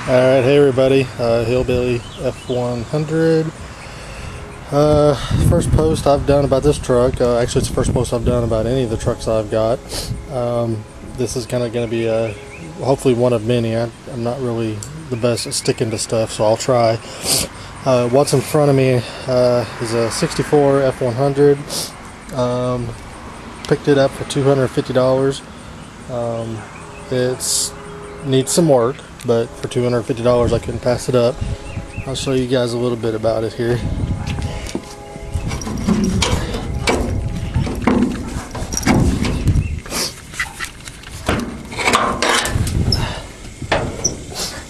Alright, hey everybody, Hillbilly F-100. First post I've done about this truck. Actually, it's the first post I've done about any of the trucks I've got. This is kind of going to be hopefully one of many. I'm not really the best at sticking to stuff, so I'll try. What's in front of me is a 64 F-100. Picked it up for $250. It needs some work, but for $250 I couldn't pass it up. I'll show you guys a little bit about it here.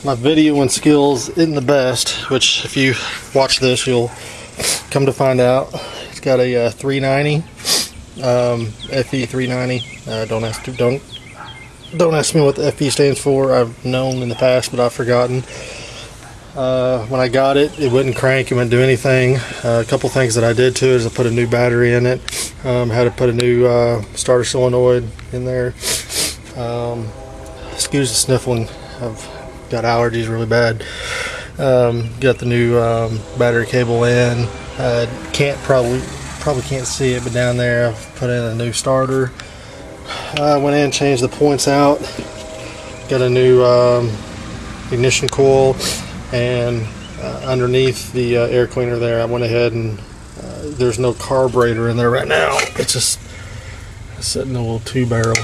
My videoing skills isn't the best, which if you watch this you'll come to find out. It's got a 390 FE 390. Don't ask me what the FE stands for. I've known in the past, but I've forgotten. When I got it, it wouldn't crank, it wouldn't do anything. A couple things that I did to it is I put a new battery in it. Had to put a new starter solenoid in there. Excuse the sniffling. I've got allergies really bad. Got the new battery cable in. Probably can't see it, but down there I've put in a new starter. Went in and changed the points out. Got a new ignition coil, and underneath the air cleaner there I went ahead and there's no carburetor in there right now. It's just sitting in a little 2-barrel,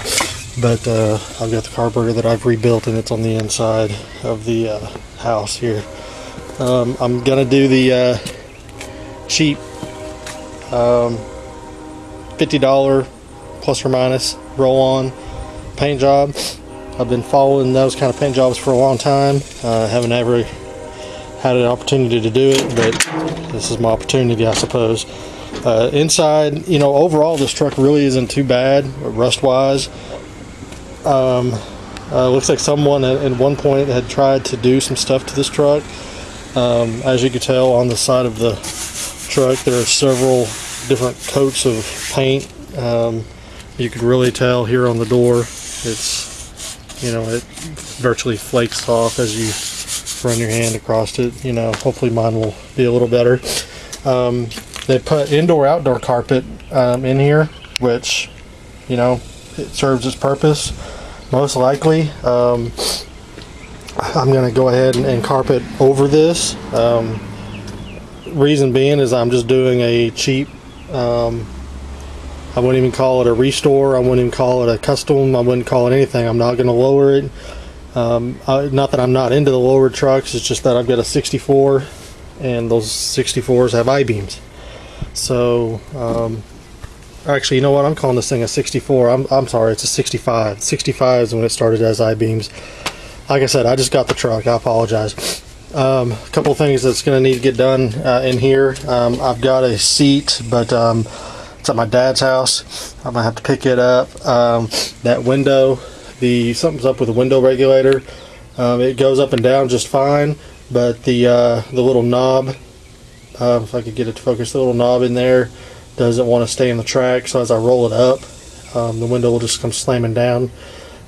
but I've got the carburetor that I've rebuilt, and it's on the inside of the house here. I'm gonna do the cheap $50 plus or minus roll-on paint job. I've been following those kind of paint jobs for a long time. Haven't ever had an opportunity to do it, but this is my opportunity, I suppose. Inside, overall this truck really isn't too bad rust-wise. Looks like someone at one point had tried to do some stuff to this truck. As you can tell on the side of the truck, there are several different coats of paint. You could really tell here on the door, it virtually flakes off as you run your hand across it. Hopefully mine will be a little better. They put indoor-outdoor carpet in here, which, it serves its purpose, most likely. I'm going to go ahead and carpet over this. Reason being is I'm just doing a cheap, I wouldn't even call it a restore, I wouldn't even call it a custom, I wouldn't call it anything. I'm not going to lower it. Not that I'm not into the lowered trucks, it's just that I've got a 64, and those 64s have I-beams. So, actually, you know what, I'm calling this thing a 64. I'm sorry, it's a 65. 65 is when it started as I-beams. Like I said, I just got the truck, I apologize. A couple things that's going to need to get done in here. I've got a seat, but it's at my dad's house. I'm gonna have to pick it up. That window, something's up with the window regulator. It goes up and down just fine, but the little knob, if I could get it to focus, the little knob in there doesn't want to stay in the track. So as I roll it up, the window will just come slamming down.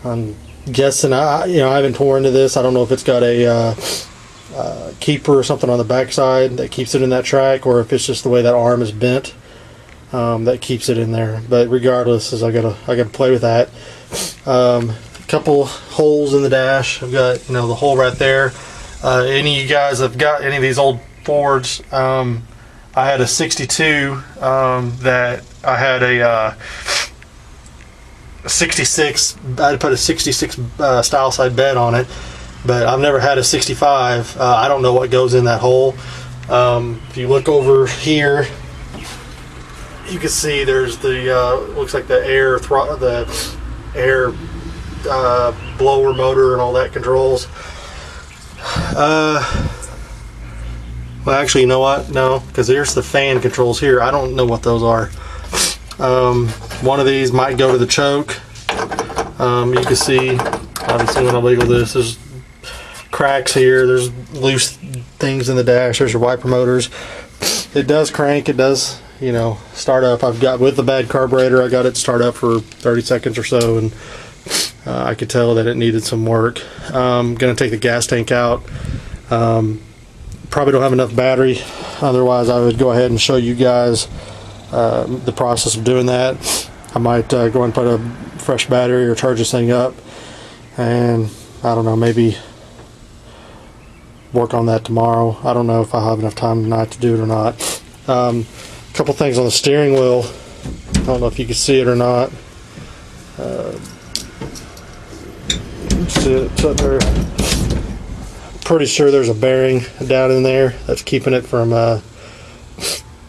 I'm guessing I haven't tore into this. I don't know if it's got a keeper or something on the backside that keeps it in that track, or if it's just the way that arm is bent. That keeps it in there, but regardless, I gotta play with that. Couple holes in the dash. I've got the hole right there. Any of you guys have got any of these old Fords? I had a 62 that I had a 66. I put a 66 style side bed on it, but I've never had a 65. I don't know what goes in that hole. If you look over here, you can see there's the looks like the air blower motor and all that controls. Well, actually, you know what? No, because there's the fan controls here. I don't know what those are. One of these might go to the choke. You can see, obviously, when I wiggle this, there's cracks here. There's loose things in the dash. There's your wiper motors. It does crank. It does, start up. I've got, with the bad carburetor, I got it to start up for 30 seconds or so, and I could tell that it needed some work. I'm gonna take the gas tank out. Probably don't have enough battery, otherwise I would go ahead and show you guys the process of doing that. I might go and put a fresh battery or charge this thing up, and I don't know, maybe work on that tomorrow. I don't know if I have enough time tonight to do it or not. A couple things on the steering wheel. I don't know if you can see it or not. See it, it's up there. Pretty sure there's a bearing down in there that's keeping it from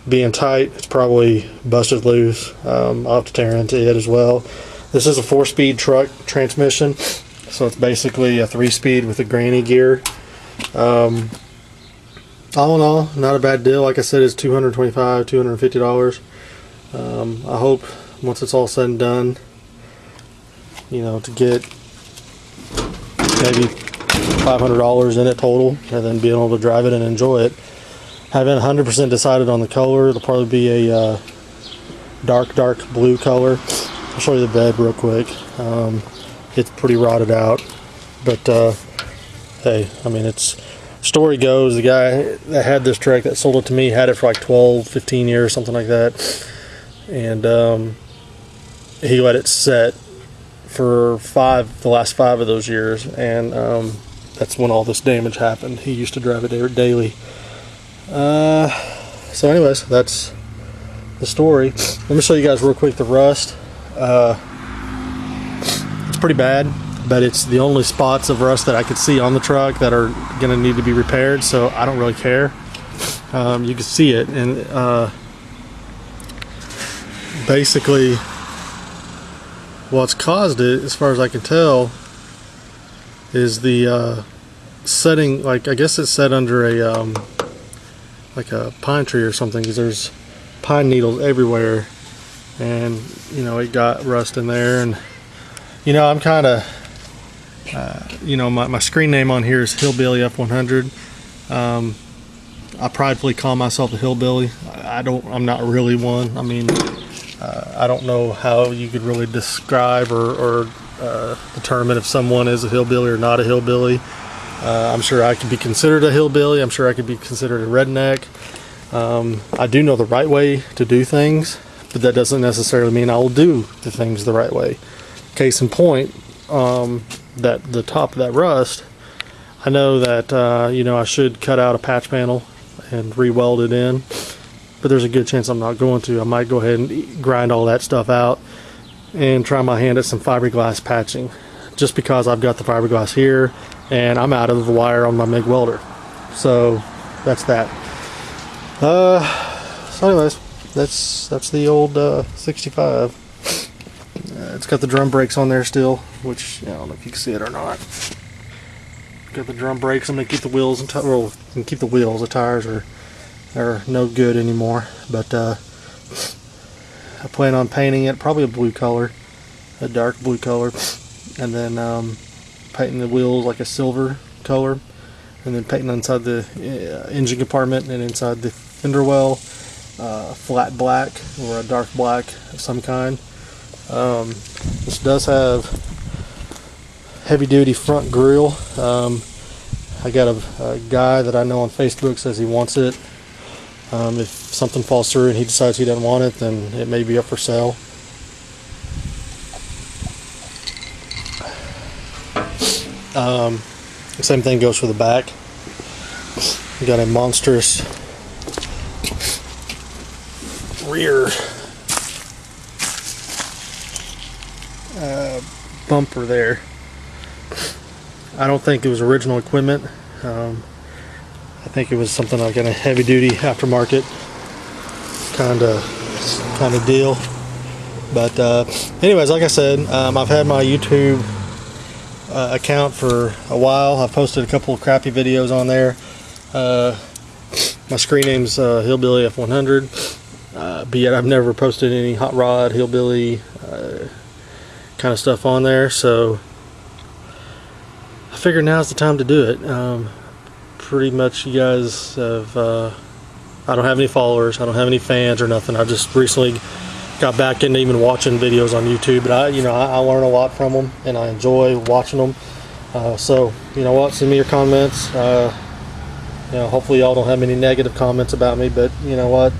being tight. It's probably busted loose. I'll have to tear into it as well. This is a 4-speed truck transmission, so it's basically a 3-speed with a granny gear. All in all, not a bad deal. Like I said, it's $225, $250. I hope once it's all said and done, you know, to get maybe $500 in it total, and then being able to drive it and enjoy it. Haven't 100% decided on the color. It'll probably be a dark blue color. I'll show you the bed real quick. It's pretty rotted out, but hey, I mean, it's, story goes, the guy that had this truck that sold it to me had it for like 12-15 years, something like that, and he let it set for the last 5 of those years, and that's when all this damage happened. He used to drive it daily. So anyways, that's the story. Let me show you guys real quick the rust. It's pretty bad, but it's the only spots of rust that I could see on the truck that are gonna need to be repaired, so I don't really care. You can see it, and basically what's caused it, as far as I can tell, is the setting, like, I guess it's set under a like a pine tree or something, because there's pine needles everywhere, and you know, it got rust in there. And you know, I'm kind of you know, my screen name on here is Hillbilly F-100. I pridefully call myself a hillbilly. I'm not really one. I mean, I don't know how you could really describe or determine if someone is a hillbilly or not a hillbilly. I'm sure I could be considered a hillbilly. I'm sure I could be considered a redneck. I do know the right way to do things, but that doesn't necessarily mean I will do the things the right way. Case in point, that the top of that rust, I know that you know, I should cut out a patch panel and re-weld it in, but there's a good chance I'm not going to. I might go ahead and grind all that stuff out and try my hand at some fiberglass patching, just because I've got the fiberglass here and I'm out of the wire on my MIG welder. So that's that. So anyways, that's the old 65. It's got the drum brakes on there still, which, I don't know if you can see it or not. Got the drum brakes. I'm gonna keep the wheels and well, keep the wheels. The tires are no good anymore. But I plan on painting it probably a blue color, a dark blue color, and then painting the wheels like a silver color, and then painting inside the engine compartment and inside the fender well flat black or a dark black of some kind. This does have heavy duty front grille. I got a guy that I know on Facebook says he wants it. If something falls through and he decides he doesn't want it, then it may be up for sale. Same thing goes for the back. We got a monstrous rear bumper there. I don't think it was original equipment. I think it was something like a heavy duty aftermarket kind of deal. But anyways, like I said, I've had my YouTube account for a while. I've posted a couple of crappy videos on there. My screen name's Hillbilly F-100, but yet I've never posted any hot rod hillbilly kind of stuff on there, so I figured now's the time to do it. Pretty much you guys have I don't have any followers, I don't have any fans or nothing. I just recently got back into even watching videos on YouTube, but I learn a lot from them, and I enjoy watching them. So you know what, send me your comments. Hopefully y'all don't have any negative comments about me, but you know what,